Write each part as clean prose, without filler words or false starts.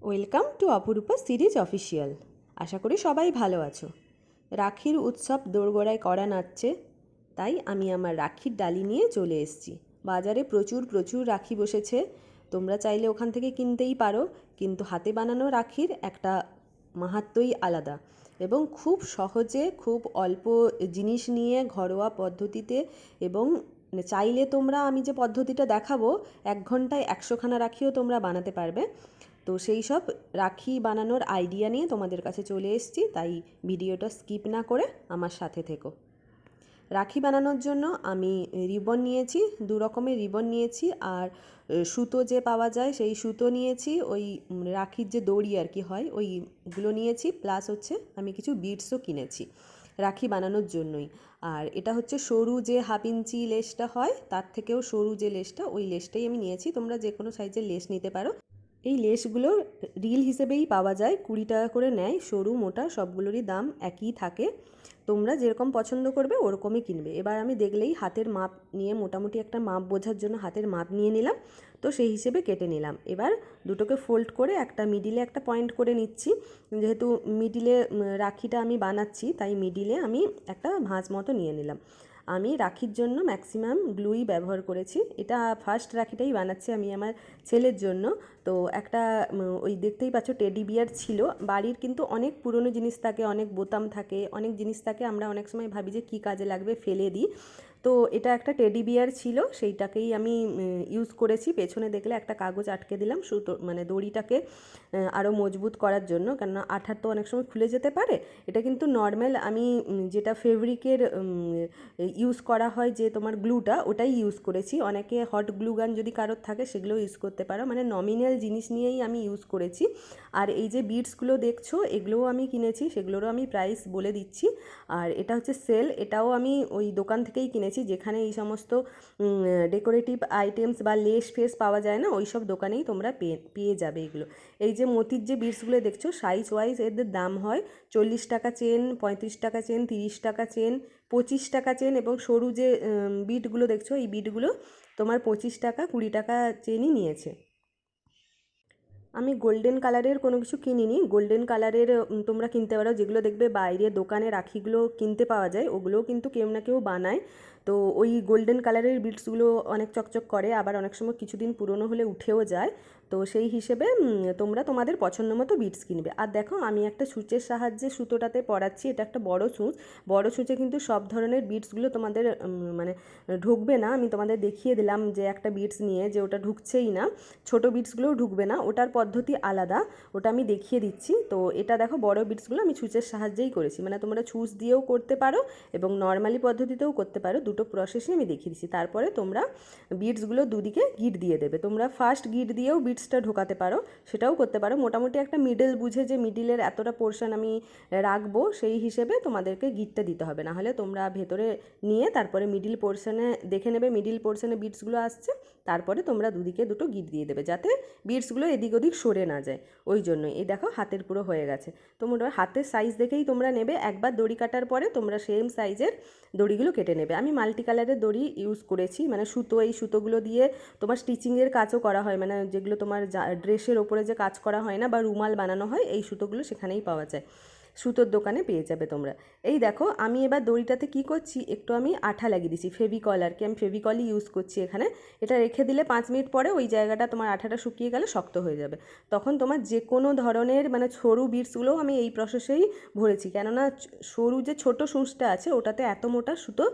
Welcome to অপরূপা series official. আশা করি সবাই ভালো আছো। রাখির উৎসব দোরগোড়ায় করা নাচছে, তাই আমি আমার রাখির ডালি নিয়ে চলে এসেছি। বাজারে প্রচুর প্রচুর রাখি বসেছে, তোমরা চাইলে ওখান থেকে কিনতেই পারো, কিন্তু হাতে বানানো রাখির একটা মাহাত্ম্যই আলাদা এবং খুব সহজে খুব অল্প জিনিস নিয়ে ঘরোয়া পদ্ধতিতে এবং চাইলে তোমরা আমি যে পদ্ধতিটা দেখাবো 1 ঘন্টায় 100খানা রাখিও তোমরা বানাতে পারবে। তো সেই সব রাখি বানানোর আইডিয়া নিয়ে তোমাদের কাছে চলে এসেছি, তাই ভিডিওটা স্কিপ না করে আমার সাথে থেকো। রাখি বানানোর জন্য আমি রিবন নিয়েছি, 2 রকমের রিবন নিয়েছি, আর সুতো যে পাওয়া যায় সেই সুতো নিয়েছি, ওই রাখির যে দড়ি আর কি হয় ওইগুলো নিয়েছি, প্লাস হচ্ছে আমি কিছু বিডসও কিনেছি রাখি বানানোর জন্যই। আর এটা হচ্ছে সরু যে 1/2 ইঞ্চি লেসটা হয়, তার থেকেও সরু যে লেসটা, ওই লেসটাই আমি নিয়েছি। তোমরা যে কোনো সাইজের লেস নিতে পারো। এই লেসগুলো রিল হিসেবেই পাওয়া যায়, 20 টাকা করে নেয়। সরু মোটা সবগুলোরই দাম একই থাকে, তোমরা যেরকম পছন্দ করবে ওরকমই কিনবে। এবার আমি দেখলেই হাতের মাপ নিয়ে মোটামুটি একটা মাপ বোঝার জন্য হাতের মাপ নিয়ে নিলাম, তো সেই হিসেবে কেটে নিলাম। এবার দুটোকে ফোল্ড করে একটা মিডিলে একটা পয়েন্ট করে নিচ্ছি। যেহেতু মিডিলে রাখিটা আমি বানাচ্ছি, তাই মিডিলে আমি একটা ভাঁজ মতো নিয়ে নিলাম। আমি রাখির জন্য ম্যাক্সিমাম গ্লুই ব্যবহার করেছি। এটা ফার্স্ট রাখিটাই বানাচ্ছি আমি আমার ছেলের জন্য। তো একটা ওই দেখতেই পাচ্ছ টেডি বিয়ার ছিল। বাড়ির কিন্তু অনেক পুরনো জিনিস থাকে, অনেক বোতাম থাকে, অনেক জিনিস থাকে, আমরা অনেক সময় ভাবি যে কী কাজে লাগবে ফেলে দিই। তো এটা একটা টেডি বিয়ার ছিল, সেইটাকেই আমি ইউজ করেছি। পেছনে দেখলে একটা কাগজ আটকে দিলাম সুতো, মানে দড়িটাকে আরও মজবুত করার জন্য, কেননা আঠার তো অনেক সময় খুলে যেতে পারে। এটা কিন্তু নর্মাল আমি যেটা ফেব্রিকের ইউজ করা হয় যে তোমার গ্লুটা, ওটাই ইউজ করেছি। অনেকে হট গ্লু গান যদি কারোর থাকে সেগুলো ইউজ করতে পারো, মানে নমিনাল জিনিস নিয়েই আমি ইউজ করেছি। আর এই যে বিডসগুলো দেখছো এগুলোও আমি কিনেছি, সেগুলোরও আমি প্রাইস বলে দিচ্ছি। আর এটা হচ্ছে সেল, এটাও আমি ওই দোকান থেকেই কিনেছি যেখানে এই সমস্ত ডেকোরেটিভ আইটেমস বা লেস ফেস পাওয়া যায় না, ওই সব দোকানেই তোমরা পেয়ে যাবে এগুলো। এই যে মতির যে বিডসগুলো দেখছো সাইজ ওয়াইজ এদের দাম হয় 40 টাকা চেন, 35 টাকা চেন, 30 টাকা চেন, 25 টাকা চেন, এবং সরু যে বিটগুলো দেখছো এই বিটগুলো তোমার 25 টাকা 20 টাকা চেনই নিয়েছে। আমি গোল্ডেন কালারের কোনো কিছু কিনিনি। গোল্ডেন কালারের তোমরা কিনতে পারো, যেগুলো দেখবে বাইরে দোকানে রাখিগুলো কিনতে পাওয়া যায়, ওগুলোও কিন্তু কেউ না কেউ বানায়। তো ওই গোল্ডেন কালারের বিটসগুলো অনেক চকচক করে, আবার অনেক সময় কিছুদিন পুরনো হলে উঠেও যায়। তো সেই হিসেবে তোমরা তোমাদের পছন্দ মতো বিটস কিনবে। আর দেখো আমি একটা সূচের সাহায্যে সুতোটাতে পরাচ্ছি, এটা একটা বড় সূচ। বড় সূচে কিন্তু সব ধরনের বিটসগুলো তোমাদের মানে ঢুকবে না। আমি তোমাদের দেখিয়ে দিলাম যে একটা বিটস নিয়ে যে ওটা ঢুকছেই না, ছোটো বিটসগুলোও ঢুকবে না, ওটার পদ্ধতি আলাদা, ওটা আমি দেখিয়ে দিচ্ছি। তো এটা দেখো বড় বিটসগুলো আমি ছুঁচের সাহায্যেই করেছি, মানে তোমরা ছুঁচ দিয়েও করতে পারো এবং নর্মালি পদ্ধতিতেও করতে পারো, দুটো প্রসেসই আমি দেখিয়ে দিচ্ছি। তারপরে তোমরা বিটসগুলো দুদিকে গিট দিয়ে দেবে। তোমরা ফার্স্ট গিট দিয়েও বিটসটা ঢোকাতে পারো, সেটাও করতে পারো। মোটামুটি একটা মিডল বুঝে যে মিডিলের এতটা পোর্শন আমি রাখবো সেই হিসেবে তোমাদেরকে গিটটা দিতে হবে, না হলে তোমরা ভেতরে নিয়ে তারপরে মিডিল পোর্শনে দেখে নেবে মিডিল পোর্শনে বিটসগুলো আসছে, তারপরে তোমরা দুদিকে দুটো গিট দিয়ে দেবে যাতে বিটসগুলো এদিক ওদিক সরে না যায়। ওই জন্যই এই দেখো হাতের পুরো হয়ে গেছে। তোমরা হাতের সাইজ দেখেই তোমরা নেবে, একবার দড়ি কাটার পরে তোমরা সেম সাইজের দড়িগুলো কেটে নেবে। আমি মাল্টি কালারের দড়ি ইউজ করেছি, মানে সুতো, এই সুতোগুলো দিয়ে তোমার স্টিচিংয়ের কাজও করা হয়, মানে যেগুলো তোমার ড্রেসের ওপরে যে কাজ করা হয় না বা রুমাল বানানো হয়, এই সুতোগুলো সেখানেই পাওয়া যায়, সুতোর দোকানে পেয়ে যাবে তোমরা। এই দেখো আমি এবার দড়িটাতে কি করছি, একটু আমি আঠা লাগিয়ে দিচ্ছি, ফেভিকল আর কি, আমি ফেভিকলই ইউজ করছি এখানে। এটা রেখে দিলে 5 মিনিট পরে ওই জায়গাটা তোমার আঠাটা শুকিয়ে গেলে শক্ত হয়ে যাবে। তখন তোমার যে কোনো ধরনের মানে সরু বিটসগুলোও আমি এই প্রসেসেই ভরেছি, কেননা সরু যে ছোটো সূঁচটা আছে ওটাতে এত মোটা সুতো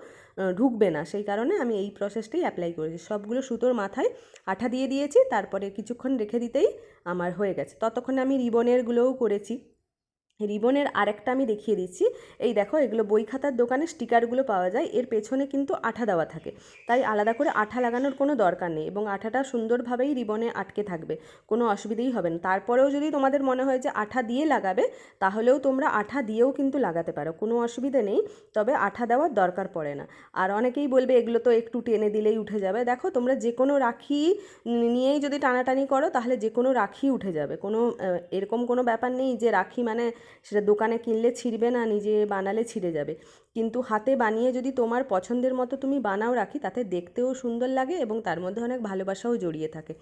ঢুকবে না, সেই কারণে আমি এই প্রসেসটাই অ্যাপ্লাই করেছি। সবগুলো সুতোর মাথায় আঠা দিয়ে দিয়েছি, তারপরে কিছুক্ষণ রেখে দিতেই আমার হয়ে গেছে। ততক্ষণে আমি রিবনেরগুলোও করেছি। রিবনের আরেকটা আমি দেখিয়ে দিচ্ছি। এই দেখো এগুলো বই খাতার দোকানে স্টিকারগুলো পাওয়া যায়, এর পেছনে কিন্তু আঠা দেওয়া থাকে, তাই আলাদা করে আঠা লাগানোর কোনো দরকার নেই, এবং আঠাটা সুন্দরভাবেই রিবনে আটকে থাকবে, কোনো অসুবিধেই হবে না। তারপরেও যদি তোমাদের মনে হয় যে আঠা দিয়ে লাগাবে, তাহলেও তোমরা আঠা দিয়েও কিন্তু লাগাতে পারো, কোনো অসুবিধে নেই, তবে আঠা দেওয়ার দরকার পড়ে না। আর অনেকেই বলবে এগুলো তো একটু টেনে দিলেই উঠে যাবে। দেখো তোমরা যে কোনো রাখি নিয়েই যদি টানাটানি করো তাহলে যে কোনো রাখি উঠে যাবে, কোনো এরকম কোনো ব্যাপার নেই যে রাখি মানে সেটা দোকানে কিনলে ছিঁড়বে না, নিজে বানালে ছিঁড়ে যাবে। কিন্তু হাতে বানিয়ে যদি তোমার পছন্দের মতো তুমি বানাও রাখি, তাতে দেখতেও সুন্দর লাগে এবং তার মধ্যে অনেক ভালোবাসাও জড়িয়ে থাকে।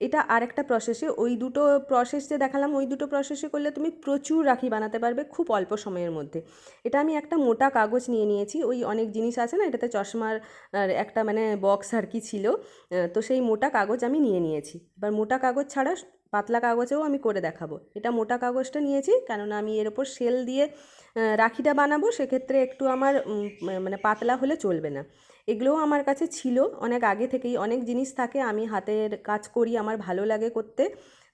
এটা আরেকটা প্রসেসে, ওই দুটো প্রসেস যে দেখালাম ওই দুটো প্রসেসে করলে তুমি প্রচুর রাখি বানাতে পারবে খুব অল্প সময়ের মধ্যে। এটা আমি একটা মোটা কাগজ নিয়ে নিয়েছি, ওই অনেক জিনিস আছে না, এটাতে চশমার একটা মানে বক্স আর কি ছিল, তো সেই মোটা কাগজ আমি নিয়ে নিয়েছি। এবার মোটা কাগজ ছাড়া পাতলা কাগজেও আমি করে দেখাবো। এটা মোটা কাগজটা নিয়েছি কেননা আমি এর ওপর শেল দিয়ে রাখিটা বানাবো, সেক্ষেত্রে একটু আমার মানে পাতলা হলে চলবে না। এগুলোও আমার কাছে ছিল অনেক আগে থেকেই, অনেক জিনিস থাকে আমি হাতের কাজ করি, আমার ভালো লাগে করতে,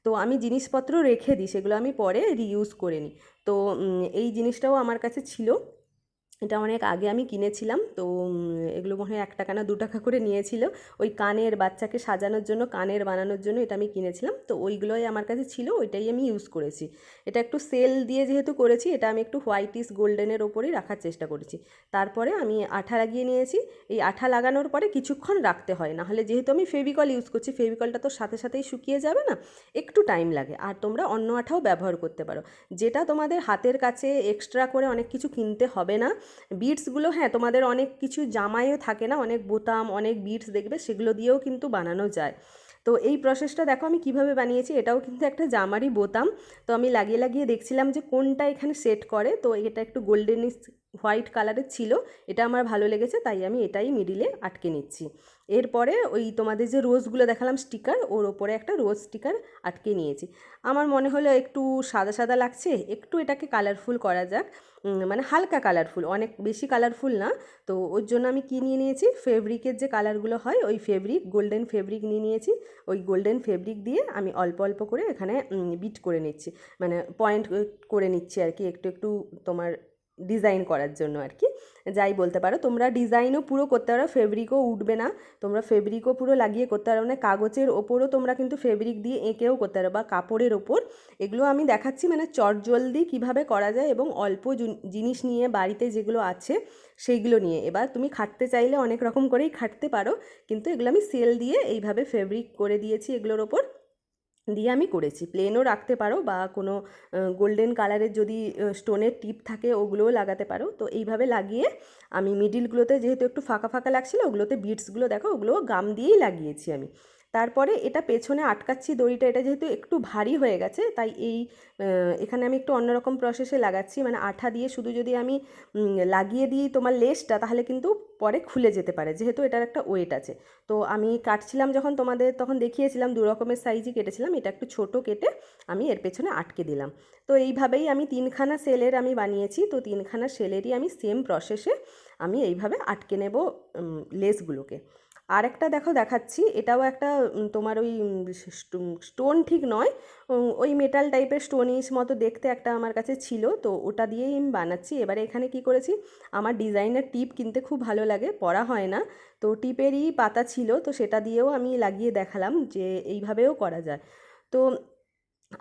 তো আমি জিনিসপত্র রেখে দিই, সেগুলো আমি পরে রিইউজ করে নিই। তো এই জিনিসটাও আমার কাছে ছিল, এটা অনেক আগে আমি কিনেছিলাম। তো এগুলো মনে হয় 1 টাকা না 2 টাকা করে নিয়েছিল, ওই কানের বাচ্চাকে সাজানোর জন্য, কানের বানানোর জন্য এটা আমি কিনেছিলাম। তো ওইগুলোই আমার কাছে ছিল, ওইটাই আমি ইউজ করেছি। এটা একটু সেল দিয়ে যেহেতু করেছি, এটা আমি একটু হোয়াইটিশ গোল্ডেনের ওপরেই রাখার চেষ্টা করেছি। তারপরে আমি আঠা লাগিয়ে নিয়েছি। এই আঠা লাগানোর পরে কিছুক্ষণ রাখতে হয়, নাহলে যেহেতু আমি ফেভিকল ইউজ করছি, ফেভিকলটা তো সাথে সাথেই শুকিয়ে যাবে না, একটু টাইম লাগে। আর তোমরা অন্য আঠাও ব্যবহার করতে পারো, যেটা তোমাদের হাতের কাছে এক্সট্রা করে অনেক কিছু কিনতে হবে না। বিটসগুলো, হ্যাঁ, তোমাদের অনেক কিছু জামাইও থাকে না, অনেক বোতাম, অনেক বিটস দেখবে, সেগুলো দিয়েও কিন্তু বানানো যায়। তো এই প্রসেসটা দেখো আমি কিভাবে বানিয়েছি, এটাও কিন্তু একটা জামারই বোতাম। তো আমি লাগিয়ে লাগিয়ে দেখছিলাম যে কোনটা এখানে সেট করে, তো এটা একটু গোল্ডেনিশ হোয়াইট কালারের ছিল, এটা আমার ভালো লেগেছে, তাই আমি এটাই মিডিলে আটকে নিচ্ছি। এরপরে ওই তোমাদের যে রোজগুলো দেখালাম স্টিকার, ওর ওপরে একটা রোজ স্টিকার আটকে নিয়েছি। আমার মনে হলো একটু সাদা সাদা লাগছে, একটু এটাকে কালারফুল করা যাক, মানে হালকা কালারফুল, অনেক বেশি কালারফুল না। তো ওর জন্য আমি কী নিয়ে নিয়েছি, ফেব্রিকের যে কালারগুলো হয় ওই ফেব্রিক, গোল্ডেন ফেব্রিক নিয়ে নিয়েছি। ওই গোল্ডেন ফেব্রিক দিয়ে আমি অল্প অল্প করে এখানে বিট করে নিচ্ছি, মানে পয়েন্ট করে নিচ্ছি আর কি, একটু একটু তোমার ডিজাইন করার জন্য আর কি, যাই বলতে পারো। তোমরা ডিজাইনও পুরো করতে পারো, ফেব্রিকও উঠবে না, তোমরা ফেব্রিকও পুরো লাগিয়ে করতে পারো, মানে কাগজের ওপরও তোমরা কিন্তু ফেব্রিক দিয়ে এঁকেও করতে পারো, বা কাপড়ের ওপর। এগুলো আমি দেখাচ্ছি মানে চটজলদি কিভাবে করা যায়, এবং অল্প জিনিস নিয়ে বাড়িতে যেগুলো আছে সেইগুলো নিয়ে। এবার তুমি খাটতে চাইলে অনেক রকম করেই খাটতে পারো, কিন্তু এগুলো আমি সেল দিয়ে এইভাবে ফেব্রিক করে দিয়েছি এগুলোর ওপর দিয়ে আমি করেছি। প্লেনও রাখতে পারো, বা কোনো গোল্ডেন কালারের যদি স্টোনের টিপ থাকে ওগুলোও লাগাতে পারো। তো এইভাবে লাগিয়ে আমি মিডিলগুলোতে যেহেতু একটু ফাঁকা ফাঁকা লাগছিলো, ওগুলোতে বিটসগুলো দেখো ওগুলোও গাম দিয়েই লাগিয়েছি আমি। তারপরে এটা পেছনে আটকাচ্ছি দড়িটা, এটা যেহেতু একটু ভারী হয়ে গেছে, তাই এখানে আমি একটু অন্যরকম প্রসেসে লাগাচ্ছি, মানে আঠা দিয়ে শুধু যদি আমি লাগিয়ে দিই তোমার লেসটা, তাহলে কিন্তু পরে খুলে যেতে পারে, যেহেতু এটার একটা ওয়েট আছে। তো আমি কাটছিলাম যখন তোমাদের, তখন দেখিয়েছিলাম 2 রকমের সাইজই কেটেছিলাম, এটা একটু ছোট কেটে আমি এর পেছনে আটকে দিলাম। তো এইভাবেই আমি 3খানা সেলের আমি বানিয়েছি। তো 3খানা সেলেরই আমি সেম প্রসেসে আমি এইভাবে আটকে নেব লেসগুলোকে। আরেকটা দেখো দেখাচ্ছি, এটাও একটা তোমার ওই স্টোন ঠিক নয়, ওই মেটাল টাইপের স্টোনিশ মতো দেখতে একটা আমার কাছে ছিল, তো ওটা দিয়েই আমি বানাচ্ছি। এবারে এখানে কি করেছি, আমার ডিজাইনের টিপ কিনতে খুব ভালো লাগে, পরা হয় না, তো টিপেরই পাতা ছিল, তো সেটা দিয়েও আমি লাগিয়ে দেখালাম যে এইভাবেও করা যায়। তো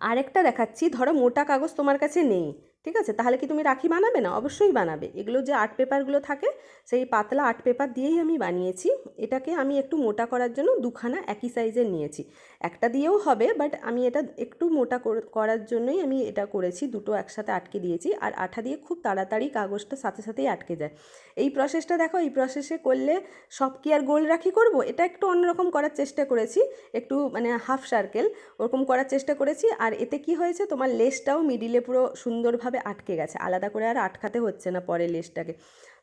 আরেকটা দেখাচ্ছি, ধরো মোটা কাগজ তোমার কাছে নেই, ঠিক আছে, তাহলে কি তুমি রাখি বানাবে না? অবশ্যই বানাবে। এগুলো যে আর্ট পেপারগুলো থাকে, সেই পাতলা আর্ট পেপার দিয়েই আমি বানিয়েছি। এটাকে আমি একটু মোটা করার জন্য 2খানা একই সাইজের নিয়েছি, একটা দিয়েও হবে, বাট আমি এটা একটু মোটা করার জন্যই আমি এটা করেছি, দুটো একসাথে আটকে দিয়েছি। আর আঠা দিয়ে খুব তাড়াতাড়ি কাগজটা সাথে সাথেই আটকে যায়। এই প্রসেসটা দেখো, এই প্রসেসে করলে সব কি আর গোল রাখি করব, এটা একটু অন্যরকম করার চেষ্টা করেছি, একটু মানে হাফ সার্কেল ওরকম করার চেষ্টা করেছি। আর এতে কি হয়েছে, তোমার লেসটাও মিডিলে পুরো সুন্দরভাবে আটকে গেছে, আলাদা করে আর আটকাতে হচ্ছে না পরে লেসটাকে।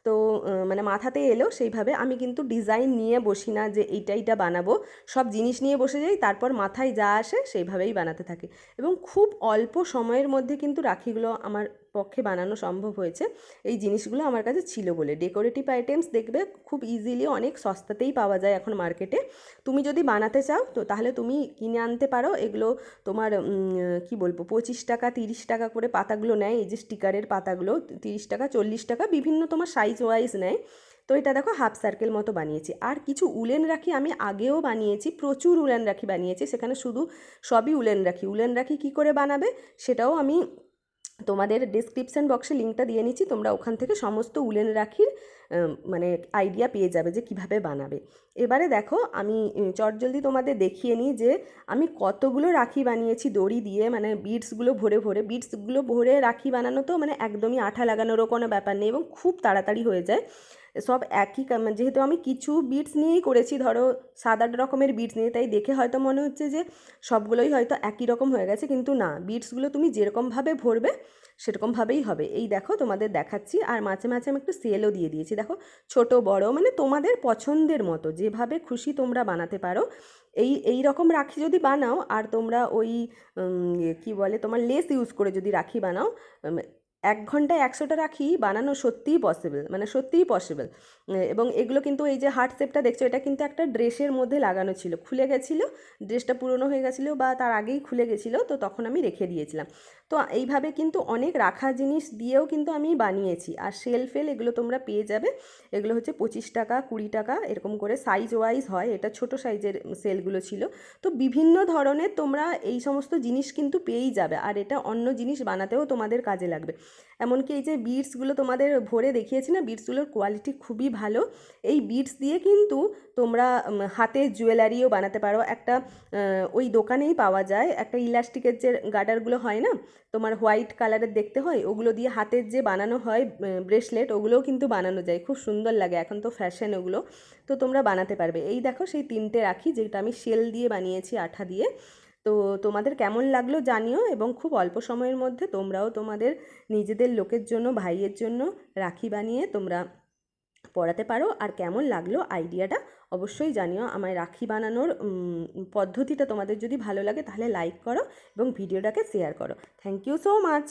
তো মানে মাথাতে এলো সেইভাবে। আমি কিন্তু ডিজাইন নিয়ে বসি না যে এইটা বানাবো, সব জিনিস নিয়ে বসে যাই, তারপর মাথায় যা আসে সেইভাবেই বানাতে থাকি, এবং খুব অল্প সময়ের মধ্যে কিন্তু রাখিগুলো আমার পক্ষে বানানো সম্ভব হয়েছে। এই জিনিসগুলো আমার কাছে ছিল বলে। ডেকোরেটিভ আইটেমস দেখবে খুব ইজিলি অনেক সস্তাতেই পাওয়া যায় এখন মার্কেটে। তুমি যদি বানাতে চাও তো তাহলে তুমি কিনে আনতে পারো। এগুলো তোমার কি বলবো 25 টাকা 30 টাকা করে পাতাগুলো নেয়, এই যে স্টিকারের পাতাগুলো 30 টাকা 40 টাকা, বিভিন্ন তোমার সাইজ ওয়াইজ নেয়। তো এটা দেখো হাফ সার্কেল মতো বানিয়েছি। আর কিছু উলেন রাখি আমি আগেও বানিয়েছি, প্রচুর উলেন রাখি বানিয়েছি, সেখানে শুধু সবই উলেন রাখি। উলেন রাখি কী করে বানাবে সেটাও আমি তোমাদের ডিসক্রিপশান বক্সে লিঙ্কটা দিয়ে নিচ্ছি, তোমরা ওখান থেকে সমস্ত উলেন রাখির মানে আইডিয়া পেয়ে যাবে যে কিভাবে বানাবে। এবারে দেখো আমি চটজলদি তোমাদের দেখিয়ে নিই যে আমি কতগুলো রাখি বানিয়েছি দড়ি দিয়ে, মানে বিটসগুলো ভরে ভরে। বিটসগুলো ভরে রাখি বানানো তো মানে একদমই আঠা লাগানোরও কোনো ব্যাপার নেই এবং খুব তাড়াতাড়ি হয়ে যায়। সব একই যেহেতু আমি কিছু বিটস নিয়েই করেছি, ধরো 7-8 রকমের বিটস নিয়ে, তাই দেখে হয়তো মনে হচ্ছে যে সবগুলোই হয়তো একই রকম হয়ে গেছে, কিন্তু না, বিটসগুলো তুমি যেরকমভাবে ভরবে সেরকমভাবেই হবে। এই দেখো তোমাদের দেখাচ্ছি, আর মাঝে মাঝে আমি একটু সেলও দিয়ে দিয়েছি। দেখো ছোট বড় মানে তোমাদের পছন্দের মতো যেভাবে খুশি তোমরা বানাতে পারো। এই রকম রাখি যদি বানাও আর তোমরা ওই কি বলে তোমার লেস ইউজ করে যদি রাখি বানাও, 1 ঘন্টায় 100টা রাখি বানানো সত্যিই পসিবল, মানে সত্যিই পসিবল। এবং এগুলো কিন্তু এই যে হার্ট শেপটা দেখছো, এটা কিন্তু একটা ড্রেসের মধ্যে লাগানো ছিল, খুলে গেছিলো, ড্রেসটা পুরনো হয়ে গেছিলো বা তার আগেই খুলে গেছিলো, তো তখন আমি রেখে দিয়েছিলাম। তো এইভাবে কিন্তু অনেক রাখা জিনিস দিয়েও কিন্তু আমি বানিয়েছি। আর সেল এগুলো তোমরা পেয়ে যাবে, এগুলো হচ্ছে 25 টাকা 20 টাকা এরকম করে সাইজ ওয়াইজ হয়, এটা ছোট সাইজের সেলগুলো ছিল। তো বিভিন্ন ধরনের তোমরা এই সমস্ত জিনিস কিন্তু পেয়েই যাবে, আর এটা অন্য জিনিস বানাতেও তোমাদের কাজে লাগবে। এমনকি এই যে বিটসগুলো তোমাদের ভরে দেখিয়েছি না, বিটসগুলোর কোয়ালিটি খুবই ভালো। এই বিটস দিয়ে কিন্তু তোমরা হাতের জুয়েলারিও বানাতে পারো। একটা ওই দোকানেই পাওয়া যায়, একটা ইলাস্টিকের যে গার্ডারগুলো হয় না, তোমার হোয়াইট কালারের দেখতে হয়, ওগুলো দিয়ে হাতের যে বানানো হয় ব্রেসলেট, ওগুলোও কিন্তু বানানো যায়, খুব সুন্দর লাগে, এখন তো ফ্যাশন ওগুলো। তো তোমরা বানাতে পারবে। এই দেখো সেই 3টে রাখি যেটা আমি শেল দিয়ে বানিয়েছি, আঠা দিয়ে। তো তোমাদের কেমন লাগলো জানিও, এবং খুব অল্প সময়ের মধ্যে তোমরাও তোমাদের নিজেদের লোকের জন্য, ভাইয়ের জন্য রাখি বানিয়ে তোমরা পরাতে পারো। আর কেমন লাগলো আইডিয়াটা অবশ্যই জানিও। আমার রাখি বানানোর পদ্ধতিটা তোমাদের যদি ভালো লাগে তাহলে লাইক করো এবং ভিডিওটাকে শেয়ার করো। Thank you so much.